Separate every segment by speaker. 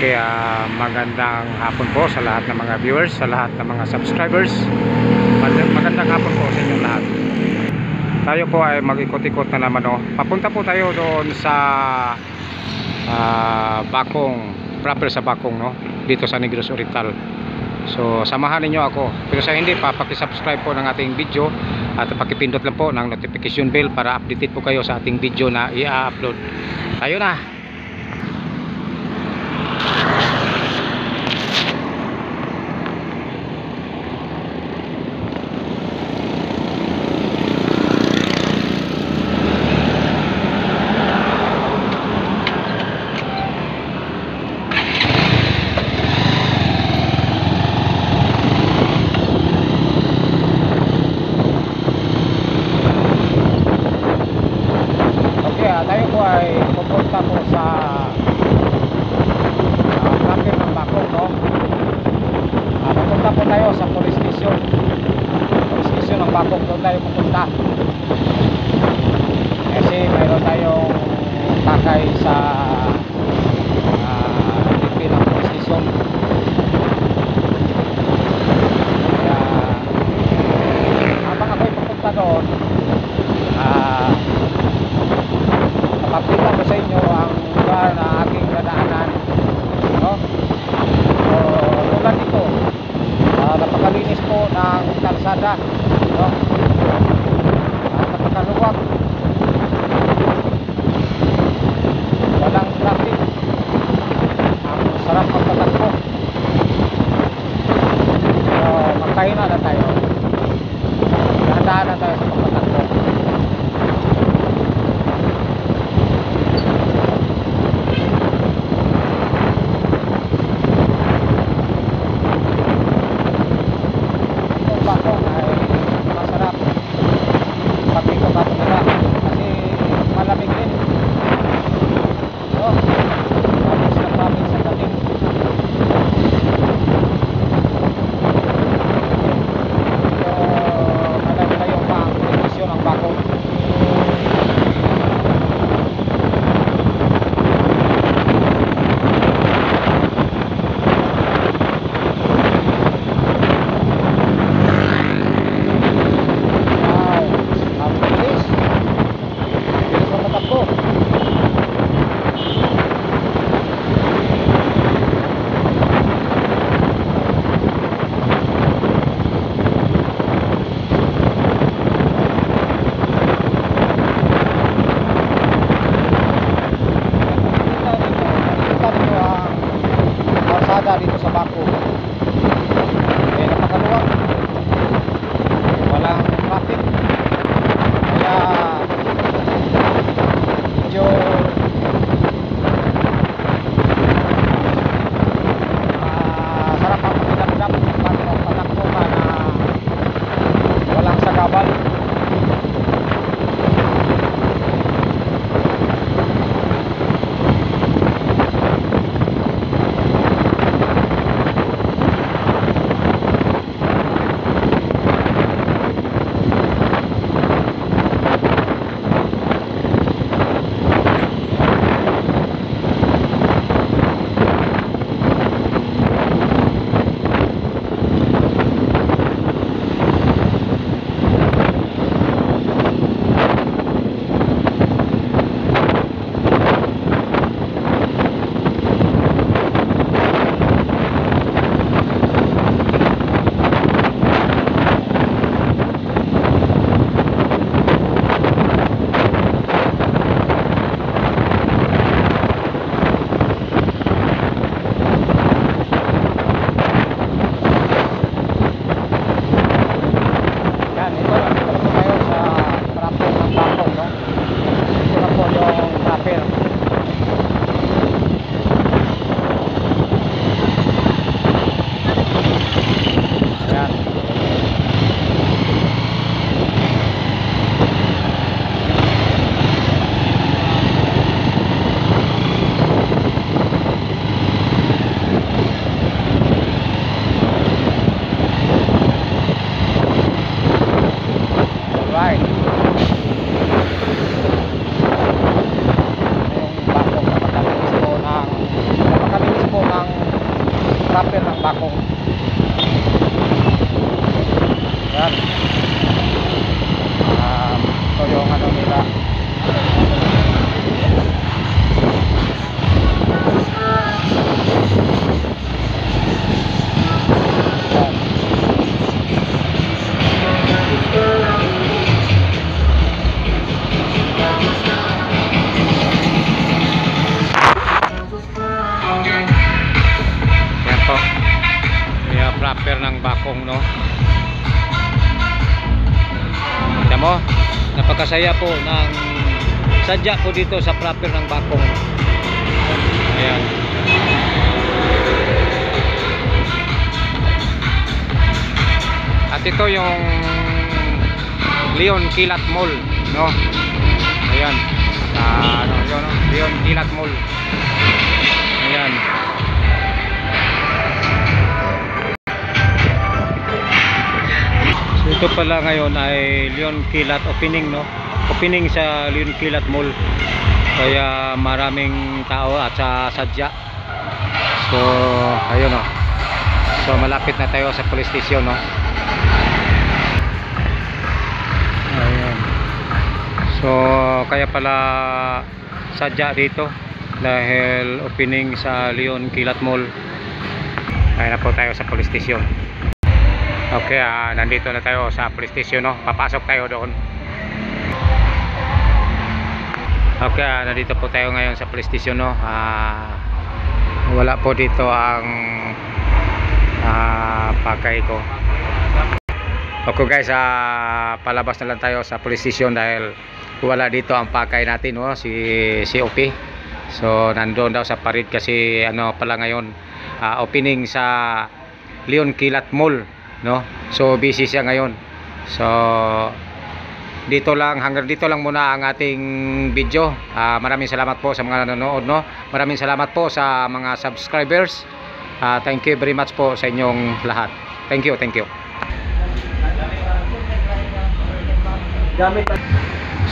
Speaker 1: Okay, magandang hapon po sa lahat ng mga viewers, sa lahat ng mga subscribers. Magandang hapon po sa inyong lahat. Tayo po ay mag-ikot-ikot na naman, no? Papunta po tayo doon sa Bacong, proper sa Bacong, no? Dito sa Negros Oriental. So samahan niyo ako. Pero sa hindi pa, paki-subscribe po ng ating video at paki-pindot lang po ng notification bell para updated po kayo sa ating video na i-upload. Tayo na. Tayo po ay pupunta po sa proper ng Bacong, no? Pupunta po tayo sa police station ng Bacong. Doon tayo pupunta kasi mayroon tayong takay sa DP ng police station. Kaya habang ako'y pupunta doon, papakita ko sa inyo ang lugar na aking dadaanan, no? So, tulad dito, napakalinis po ng kalsada, no? Napakaluwag, walang traffic, ang sarap magpatakbo. So magpahina na tayo, dahan-dahan na tayo sa pagpatakbo. yung ano nila. Yan po. Kaya proper ng bakong, no. Kita mo, napakasaya po ng sadya po dito sa proper ng bakong. Ayan. At ito yung Leon Kilat Mall, no. Ayan. Ano yun, no? Leon Kilat Mall. Ayan. So ito pala ngayon ay Leon Kilat opening, no. Opening sa Leon Kilat Mall. Kaya maraming tao at sa sadya. So ayun, no. So malapit na tayo sa police station, no. Ayan. So kaya pala sadya dito dahil opening sa Leon Kilat Mall. Ayun na po tayo sa police station. Okay, nandito na tayo sa police station, no. Papasok tayo doon. Okay, nandito po tayo ngayon sa police station, no. Wala po dito ang pakay ko. Okay guys, palabas na lang tayo sa police station dahil wala dito ang pakay natin, no, si OP. So nandoon daw sa parid kasi ano pala ngayon opening sa Leon Kilat Mall, no. So busy siya ngayon. So dito lang, hanggang dito lang muna ang ating video. Maraming salamat po sa mga nanonood, no. Maraming salamat po sa mga subscribers. Thank you very much po sa inyong lahat. Thank you, thank you.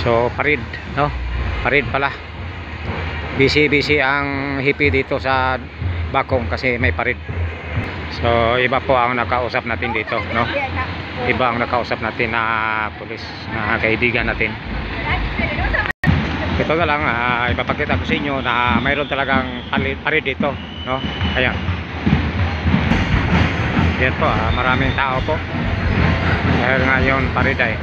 Speaker 1: So parid, no? Parid pala. Busy ang hippie dito sa Bakong kasi may parid. So iba po ang nakausap natin dito, no? Iba ang nakausap natin na pulis, na kaibigan natin. Ito na lang, ipapakita ko sa inyo na mayroon talagang parid dito, no? Ayan. Yan po, maraming tao po. Dahil ngayon parid ay.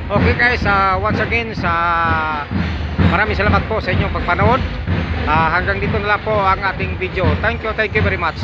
Speaker 1: Okay guys, once again maraming salamat po sa inyong pagpanood. Hanggang dito na lang po ang ating video. Thank you very much.